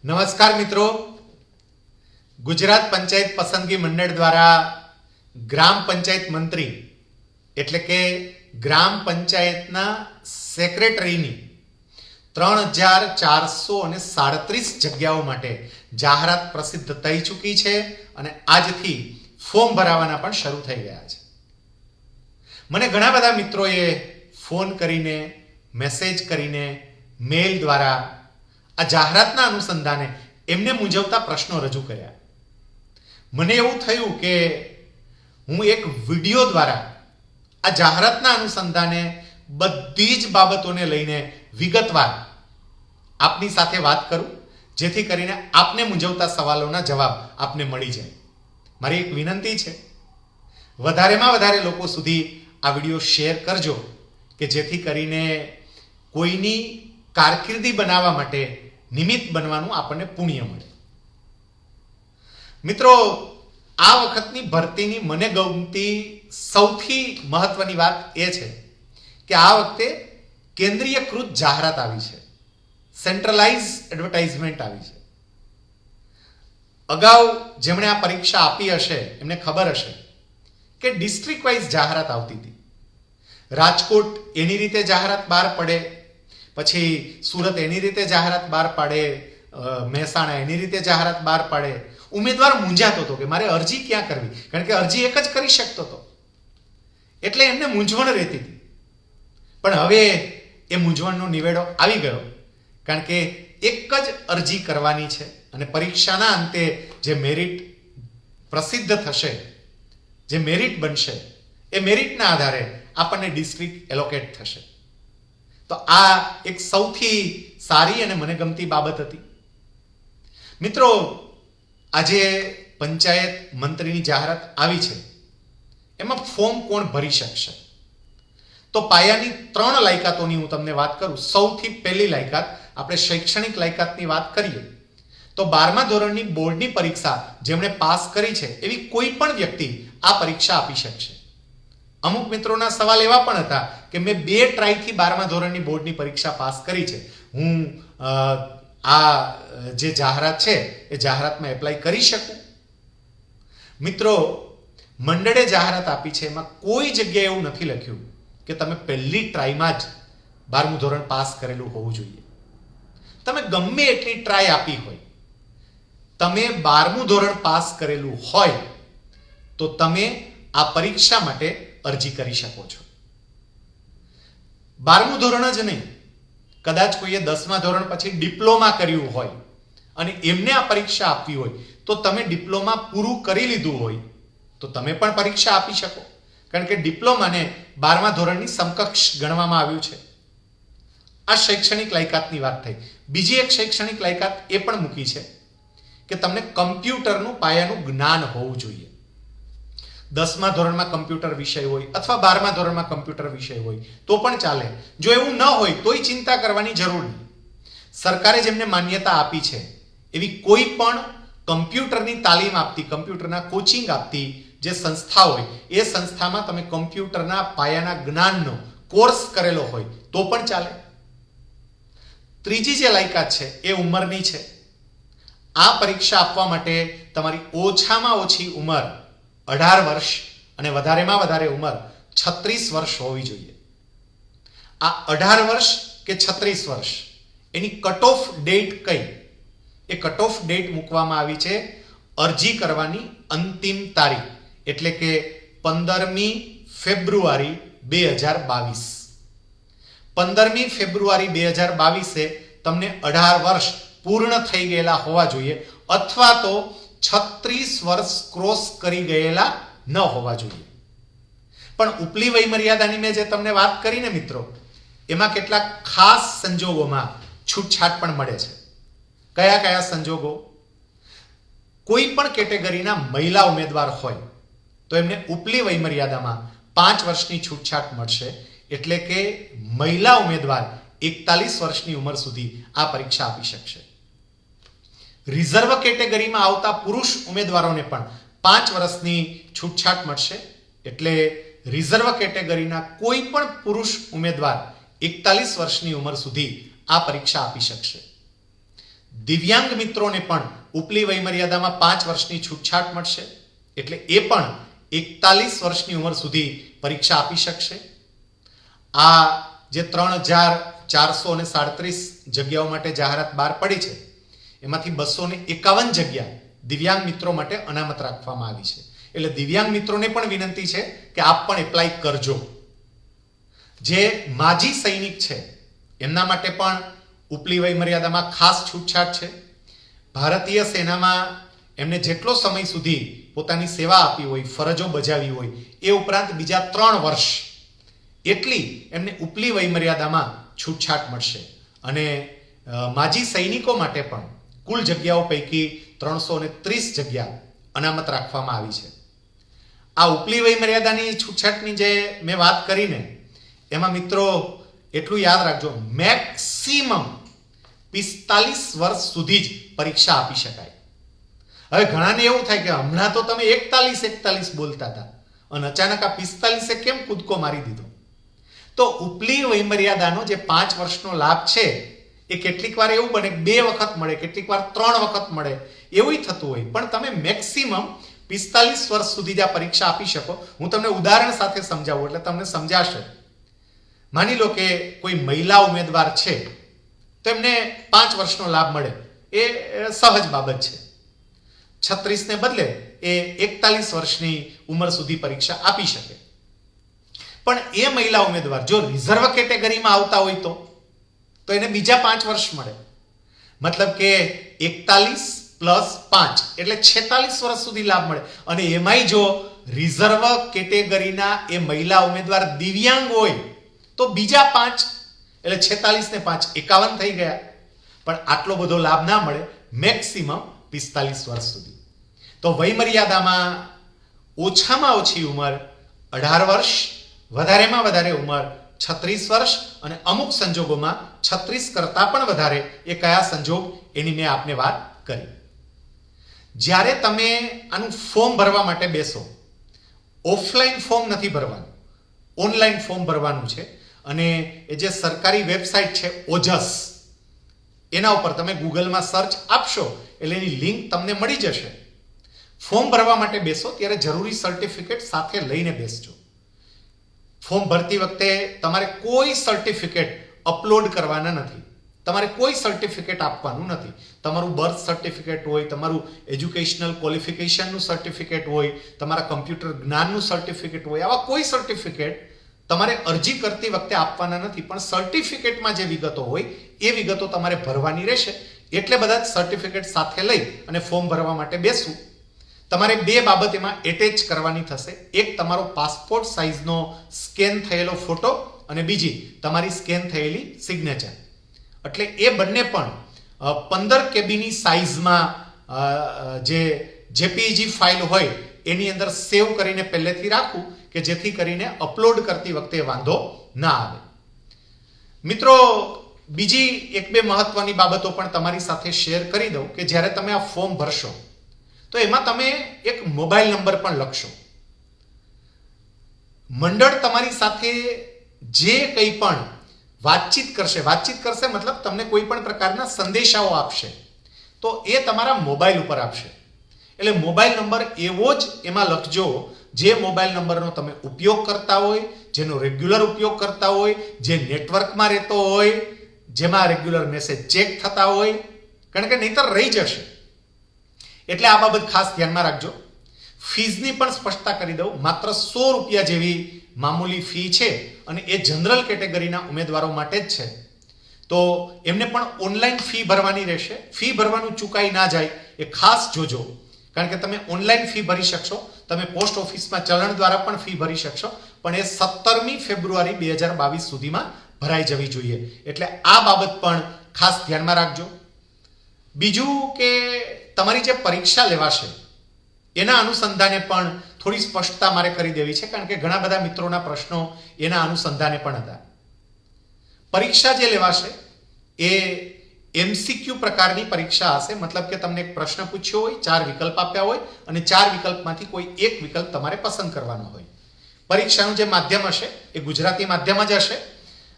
નમસ્કાર મિત્રો, ગુજરાત પંચાયત પસંદગી મંડળ દ્વારા ગ્રામ પંચાયત મંત્રી એટલે કે ગ્રામ પંચાયતના સેક્રેટરીની 3437 જગ્યાઓ માટે જાહેરાત પ્રસિદ્ધ થઈ ચૂકી છે અને આજથી ફોર્મ ભરાવાના પણ શરૂ થઈ ગયા છે. મને ઘણા બધા મિત્રોએ ફોન કરીને, મેસેજ કરીને, મેલ દ્વારા આ જાહેરાતના અનુસંધાને એમને મૂંઝવતા પ્રશ્નો રજૂ કર્યા. મને એવું થયું કે હું એક વિડીયો દ્વારા આ જાહેરાતના અનુસંધાને બધી જ બાબતોને લઈને વિગતવાર આપની સાથે વાત કરું, જેથી કરીને આપને મૂંઝવતા સવાલોના જવાબ આપને મળી જાય. મારી એક વિનંતી છે, વધારેમાં વધારે લોકો સુધી આ વિડીયો શેર કરજો કે જેથી કરીને કોઈની કારકિર્દી બનાવવા માટે નિમિત્ત બનવાનું આપણને પુણ્ય મળે. મિત્રો, આ વખતની ભરતીની મને ગમતી સૌથી મહત્વની વાત એ છે કે આ વખતે કેન્દ્રીયકૃત જાહેરાત આવી છે, સેન્ટ્રલાઇઝ એડવર્ટાઇઝમેન્ટ આવી છે. અગાઉ જેમણે આ પરીક્ષા આપી હશે એમને ખબર હશે કે ડિસ્ટ્રિક્ટ વાઇઝ જાહેરાત આવતી હતી. રાજકોટ એની રીતે જાહેરાત બહાર પડે, પછી સુરત એની રીતે જાહેરાત બહાર પાડે, મહેસાણા એની રીતે જાહેરાત બહાર પાડે. ઉમેદવાર મૂંઝાતો હતો કે મારે અરજી ક્યાં કરવી, કારણ કે અરજી એક જ કરી શકતો હતો એટલે એમને મૂંઝવણ રહેતી હતી. પણ હવે એ મૂંઝવણનો નિવેડો આવી ગયો, કારણ કે એક જ અરજી કરવાની છે અને પરીક્ષાના અંતે જે મેરિટ પ્રસિદ્ધ થશે, જે મેરિટ બનશે, એ મેરિટના આધારે આપણને ડિસ્ટ્રિક્ટ એલોકેટ થશે. તો આ એક સૌથી સારી અને મને ગમતી બાબત હતી. મિત્રો, આજે પંચાયત મંત્રીની જાહેરાત આવી છે, એમાં ફોર્મ કોણ ભરી શકશે? તો પાયાની 3 લાયકાતોની હું તમને વાત કરું. સૌથી પહેલી લાયકાત, આપણે શૈક્ષણિક લાયકાતની વાત કરીએ તો 12મા ધોરણની બોર્ડની પરીક્ષા જેમણે પાસ કરી છે એવી કોઈ પણ વ્યક્તિ આ પરીક્ષા આપી શકશે. અમુક મિત્રોના સવાલ એવા પણ હતા કે મેં 2 ટ્રાયથી 12મા ધોરણની બોર્ડની પરીક્ષા પાસ કરી છે, હું આ જે જાહેરાત છે એ જાહેરાતમાં એપ્લાય કરી શકું? મિત્રો, મંડળે જાહેરાત આપી છે એમાં કોઈ જગ્યાએ એવું નથી લખ્યું કે તમે પહેલી ટ્રાયમાં જ 12મું ધોરણ પાસ કરેલું હોવું જોઈએ. તમે ગમે એટલી ટ્રાય આપી હોય, તમે 12મું ધોરણ પાસ કરેલું હોય તો તમે આ પરીક્ષા માટે અરજી કરી શકો છો. 12મું ધોરણ જ નહીં, કદાચ કોઈએ 10મા ધોરણ પછી ડિપ્લોમા કર્યું હોય અને એમને આ પરીક્ષા આપવી હોય તો તમે ડિપ્લોમા પૂરું કરી લીધું હોય તો તમે પણ પરીક્ષા આપી શકો, કારણ કે ડિપ્લોમાને 12મા ધોરણની સમકક્ષ ગણવામાં આવ્યું છે. આ શૈક્ષણિક લાયકાતની વાત થઈ. બીજી એક શૈક્ષણિક લાયકાત એ પણ મૂકી છે કે તમને કમ્પ્યુટરનું પાયાનું જ્ઞાન હોવું જોઈએ. 10મા ધોરણમાં કમ્પ્યુટર વિષય હોય અથવા 12મા ધોરણમાં કમ્પ્યુટર વિષય હોય તો પણ ચાલે. જો એવું ન હોય તોય ચિંતા કરવાની જરૂર નહીં. સરકારે જેમને માન્યતા આપી છે એવી કોઈ પણ કમ્પ્યુટરની તાલીમ આપતી, કમ્પ્યુટરના કોચિંગ આપતી જે સંસ્થા હોય એ સંસ્થામાં તમે કમ્પ્યુટરના પાયાના જ્ઞાનનો કોર્સ કરેલો હોય તો પણ ચાલે. ત્રીજી જે લાયકાત છે એ ઉંમરની છે. આ પરીક્ષા આપવા માટે તમારી ઓછામાં ઓછી ઉંમર 18 વર્ષ અને વધારેમાં વધારે ઉંમર 36 વર્ષ હોવી જોઈએ. આ 18 વર્ષ કે 36 વર્ષ એની કટ ઓફ ડેટ કઈ? એ કટ ઓફ ડેટ મૂકવામાં આવી છે અરજી કરવાની અંતિમ તારીખ, એટલે કે 15મી ફેબ્રુઆરી 2022. 15મી ફેબ્રુઆરી 2022 તમને 18 વર્ષ પૂર્ણ થઈ ગયેલા હોવા જોઈએ અથવા તો 36 વર્ષ ક્રોસ કરી ગયેલા ન હોવા જોઈએ. પણ ઉપલી વય મર્યાદાની મેં જે તમને વાત કરીને મિત્રો, એમાં કેટલાક ખાસ સંજોગોમાં છૂટછાટ પણ મળે છે. કયા કયા સંજોગો? કોઈ પણ કેટેગરીના મહિલા ઉમેદવાર હોય તો એમને ઉપલી વય મર્યાદામાં 5 વર્ષની છૂટછાટ મળશે, એટલે કે મહિલા ઉમેદવાર 41 વર્ષની ઉંમર સુધી આ પરીક્ષા આપી શકશે. રિઝર્વ કેટેગરીમાં આવતા પુરુષ ઉમેદવારોને પણ 5 વર્ષની છૂટછાટ મળશે, એટલે રિઝર્વ કેટેગરીના કોઈ પણ પુરુષ ઉમેદવાર 41 વર્ષની ઉંમર સુધી આ પરીક્ષા આપી શકશે. દિવ્યાંગ મિત્રોને પણ ઉપલી વયમર્યાદામાં 5 વર્ષની છૂટછાટ મળશે, એટલે એ પણ 41 વર્ષની ઉંમર સુધી પરીક્ષા આપી શકશે. આ જે 3,437 જગ્યાઓ માટે જાહેરાત બહાર પડી છે, એમાંથી 251 જગ્યા દિવ્યાંગ મિત્રો માટે અનામત રાખવામાં આવી છે. એટલે દિવ્યાંગ મિત્રોને પણ વિનંતી છે કે આપ પણ એપ્લાય કરજો. જે માજી સૈનિક છે એમના માટે પણ ઉપલી વયમર્યાદામાં ખાસ છૂટછાટ છે. ભારતીય સેનામાં એમને જેટલો સમય સુધી પોતાની સેવા આપી હોય, ફરજો બજાવી હોય, એ ઉપરાંત બીજા 3 વર્ષ એટલી એમને ઉપલી વયમર્યાદામાં છૂટછાટ મળશે. અને માજી સૈનિકો માટે પણ કુલ જગ્યાઓ પૈકી 330 જગ્યા અનામત રાખવામાં આવી છે. આ ઉપલી વયમર્યાદાની છૂટછાટની જે મેં વાત કરીને એમાં મિત્રો એટલું યાદ રાખજો, મેક્સિમમ 45 વર્ષ સુધી જ પરીક્ષા આપી શકાય. હવે ઘણાને એવું થાય કે હમણાં તો તમે 41 બોલતા હતા અને અચાનક આ 45 કેમ કૂદકો મારી દીધો? તો ઉપલી વયમર્યાદાનો જે 5 વર્ષનો લાભ છે એ કેટલીક વાર એવું બને 2 વખત મળે, કેટલીક વાર 3 વખત મળે, એવું થતું હોય. પણ તમે મેક્સિમમ 45 વર્ષ સુધી જ આ પરીક્ષા આપી શકો. હું તમને ઉદાહરણ સાથે સમજાવું એટલે તમને સમજાશે. માની લો કે કોઈ મહિલા ઉમેદવાર છે તો એમને 5 વર્ષનો લાભ મળે, એ સહજ બાબત છે. 36 ને બદલે એ 41 વર્ષની ઉંમર સુધી પરીક્ષા આપી શકે. પણ એ મહિલા ઉમેદવાર જો રિઝર્વ કેટેગરીમાં આવતા હોય તો એને બીજા 5 વર્ષ મળે. મતલબ કે 41 + 5 એટલે 46 વર્ષ સુધી લાભ મળે. અને એમાંય જો રિઝર્વ કેટેગરીના એ મહિલા ઉમેદવાર દિવ્યાંગ હોય તો બીજા 5 એટલે 46 ને 5 51 થઈ ગયા. પણ આટલો બધો લાભ ના મળે, મેક્સિમમ 45 વર્ષ સુધી. તો વયમર્યાદામાં ઓછામાં ઓછી ઉંમર 18 વર્ષ, વધારેમાં વધારે ઉંમર 36 વર્ષ અને અમુક સંજોગોમાં 36 કરતાં પણ વધારે. એ કયા સંજોગ એની મેં આપને વાત કરી. જ્યારે તમે આનું ફોર્મ ભરવા માટે બેસો, ઓફલાઈન ફોર્મ નથી ભરવાનું, ઓનલાઈન ફોર્મ ભરવાનું છે. અને એ જે સરકારી વેબસાઇટ છે ઓજસ, એના ઉપર તમે ગૂગલમાં સર્ચ આપશો એટલે એની લિંક તમને મળી જશે. ફોર્મ ભરવા માટે બેસો ત્યારે જરૂરી સર્ટિફિકેટ સાથે લઈને બેસજો. ફોર્મ ભરતી વખતે તમારે કોઈ સર્ટિફિકેટ અપલોડ કરવાના નથી, તમારે કોઈ સર્ટિફિકેટ આપવાનું નથી. તમારું બર્થ સર્ટિફિકેટ હોય, તમારું એજ્યુકેશનલ ક્વોલિફિકેશનનું સર્ટિફિકેટ હોય, તમારા કમ્પ્યુટર જ્ઞાનનું સર્ટિફિકેટ હોય, આવા કોઈ સર્ટિફિકેટ તમારે અરજી કરતી વખતે આપવાના નથી. પણ સર્ટિફિકેટમાં જે વિગતો હોય એ વિગતો તમારે ભરવાની રહેશે. એટલે બધા જ સર્ટિફિકેટ સાથે લઈ અને ફોર્મ ભરવા માટે બેસવું. તમારે 2 બાબત એમાં એટેચ કરવાની થશે. એક તમારો પાસપોર્ટ સાઇઝનો સ્કેન થયેલો ફોટો અને બીજી તમારી સ્કેન થયેલી સિગ્નેચર. એટલે એ બંને પણ 15 કેબીની સાઇઝમાં જે જેપીજી ફાઇલ હોય એની અંદર સેવ કરીને પહેલેથી રાખવું કે જેથી કરીને અપલોડ કરતી વખતે વાંધો ના આવે. મિત્રો, બીજી 1-2 મહત્વની બાબતો પણ તમારી સાથે શેર કરી દઉં કે જ્યારે તમે આ ફોર્મ ભરશો તો એમાં તમે એક મોબાઈલ નંબર પણ લખશો. મંડળ તમારી સાથે જે કંઈ પણ વાતચીત કરશે મતલબ તમને કોઈ પણ પ્રકારના સંદેશાઓ આપશે તો એ તમારા મોબાઈલ ઉપર આપશે. એટલે મોબાઈલ નંબર એવો જ એમાં લખજો જે મોબાઈલ નંબરનો તમે ઉપયોગ કરતા હોય, જેનો રેગ્યુલર ઉપયોગ કરતા હોય, જે નેટવર્કમાં રહેતો હોય, જેમાં રેગ્યુલર મેસેજ ચેક થતા હોય, કારણ કે નહીતર રહી જશે. એટલે આ બાબત ખાસ ધ્યાનમાં રાખજો. ફીઝની પણ સ્પષ્ટતા કરી દઉં. માત્ર 100 રૂપિયા જેવી મામૂલી ફી છે અને એ જનરલ કેટેગરીના ઉમેદવારો માટે જ છે. તો એમને પણ ઓનલાઈન ફી ભરવાની રહેશે. ફી ભરવાનું ચૂકાઈ ના જાય એ ખાસ જોજો, કારણ કે તમે ઓનલાઈન ફી ભરી શકશો, તમે પોસ્ટ ઓફિસમાં ચલણ દ્વારા પણ ફી ભરી શકશો, પણ એ 17મી ફેબ્રુઆરી 2022 સુધીમાં ભરાઈ જવી જોઈએ. એટલે આ બાબત પણ ખાસ ધ્યાનમાં રાખજો. બીજું કે તમારી જે પરીક્ષા લેવાશે એના અનુસંધાને પણ થોડી સ્પષ્ટતા મારે કરી દેવી છે, કારણ કે ઘણા બધા મિત્રોના પ્રશ્નો એના અનુસંધાને પણ હતા. પરીક્ષા જે લેવાશે એ એમસીક્યુ પ્રકારની પરીક્ષા હશે. મતલબ કે તમને એક પ્રશ્ન પૂછ્યો હોય, 4 વિકલ્પ આપ્યા હોય અને 4 વિકલ્પમાંથી કોઈ એક વિકલ્પ તમારે પસંદ કરવાનો હોય. પરીક્ષાનું જે માધ્યમ હશે એ ગુજરાતી માધ્યમ જ હશે.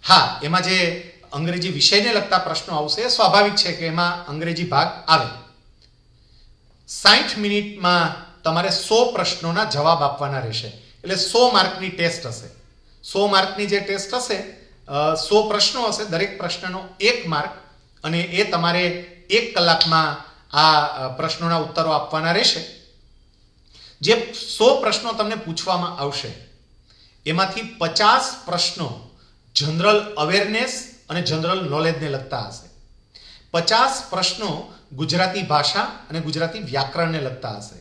હા, એમાં જે અંગ્રેજી વિષયને લગતા પ્રશ્નો આવશે. એ સ્વાભાવિક છે કે એમાં અંગ્રેજી ભાગ આવે. 60 મિનિટમાં તમારે 100 પ્રશ્નોના જવાબ આપવાના રહેશે. એટલે 100 માર્કની ટેસ્ટ હશે. 100 માર્કની જે ટેસ્ટ હશે, 100 પ્રશ્નો હશે, દરેક પ્રશ્નનો 1 માર્ક, અને એ તમારે 1 કલાકમાં આ પ્રશ્નોના ઉત્તરો આપવાના રહેશે. જે 100 પ્રશ્નો તમને પૂછવામાં આવશે એમાંથી 50 પ્રશ્નો જનરલ અવેરનેસ અને જનરલ નોલેજને લગતા હશે. 50 પ્રશ્નો ગુજરાતી ભાષા અને ગુજરાતી વ્યાકરણને લગતા હશે.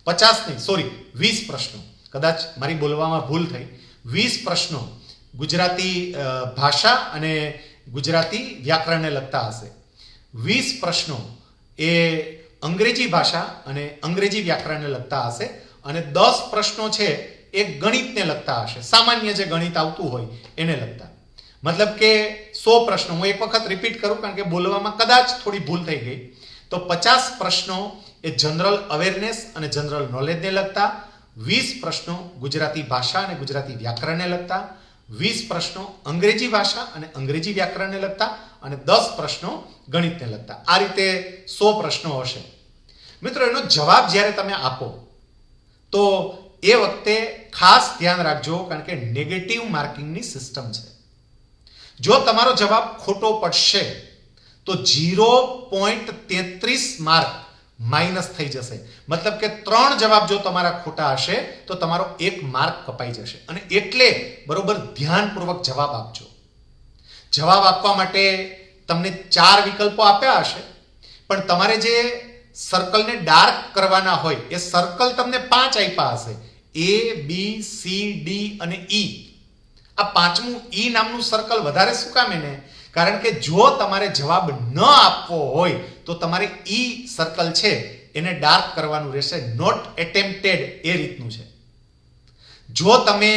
50 નહીં, સોરી, 20 પ્રશ્નો, કદાચ મારી બોલવામાં ભૂલ થઈ. 20 પ્રશ્નો ગુજરાતી ભાષા અને ગુજરાતી વ્યાકરણને લગતા હશે. 20 પ્રશ્નો એ અંગ્રેજી ભાષા અને અંગ્રેજી વ્યાકરણને લગતા હશે. અને 10 પ્રશ્નો છે એ ગણિતને લગતા હશે, સામાન્ય જે ગણિત આવતું હોય એને લગતા. મતલબ કે 100 પ્રશ્નો, હું એક વખત રિપીટ કરું કારણ કે બોલવામાં કદાચ થોડી ભૂલ થઈ ગઈ, તો 50 પ્રશ્નો એ જનરલ અવેરનેસ અને જનરલ નોલેજને લગતા, 20 પ્રશ્નો ગુજરાતી ભાષા અને ગુજરાતી વ્યાકરણને લગતા, 20 પ્રશ્નો અંગ્રેજી ભાષા અને અંગ્રેજી વ્યાકરણને લગતા, અને 10 પ્રશ્નો ગણિતને લગતા. આ રીતે 100 પ્રશ્નો હશે. મિત્રો, એનો જવાબ જ્યારે તમે આપો તો એ વખતે ખાસ ધ્યાન રાખજો, કારણ કે નેગેટિવ માર્કિંગની સિસ્ટમ છે. જો તમારો જવાબ ખોટો પડશે તો 0.33 માર્ક માઇનસ થઈ જશે. મતલબ કે 3 જવાબ જો તમારા ખોટા હશે તો તમારો 1 માર્ક કપાઈ જશે. અને એટલે બરોબર ધ્યાનપૂર્વક જવાબ આપજો. જવાબ આપવા માટે તમને 4 વિકલ્પો આપ્યા હશે, પણ તમારે જે સર્કલને ડાર્ક કરવાના હોય એ સર્કલ તમને 5 આપ્યા હશે, A, B, C, D અને E. આ 5મું E નામનું સર્કલ વધારે શું કામ એને? કારણ કે જો તમારે જવાબ ન આપવો હોય તો તમારે E સર્કલ છે એને ડાર્ક કરવાનું રહેશે. નોટ એટેમ્પ્ટેડ એ રીતનું છે. જો તમે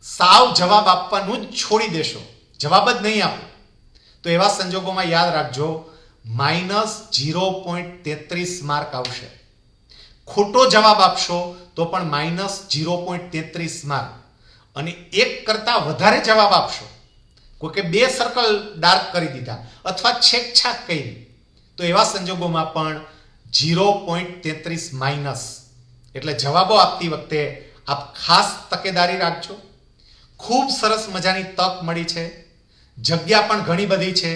સાવ જવાબ આપવાનું જ છોડી દેશો, જવાબ જ નહીં આપો, તો એવા સંજોગોમાં યાદ રાખજો -0.33 માર્ક આવશે. ખોટો જવાબ આપશો તો પણ -0.33 માર્ક. અને 1 કરતા વધારે જવાબ આપશો, કોઈ કે 2 સર્કલ ડાર્ક કરી દીધા અથવા છેકછાક કરી, તો એવા સંજોગોમાં પણ 0.33 માઇનસ. એટલે જવાબો આપતી વખતે આપ ખાસ તકેદારી રાખજો. ખૂબ સરસ મજાની તક મળી છે, જગ્યા પણ ઘણી બધી છે.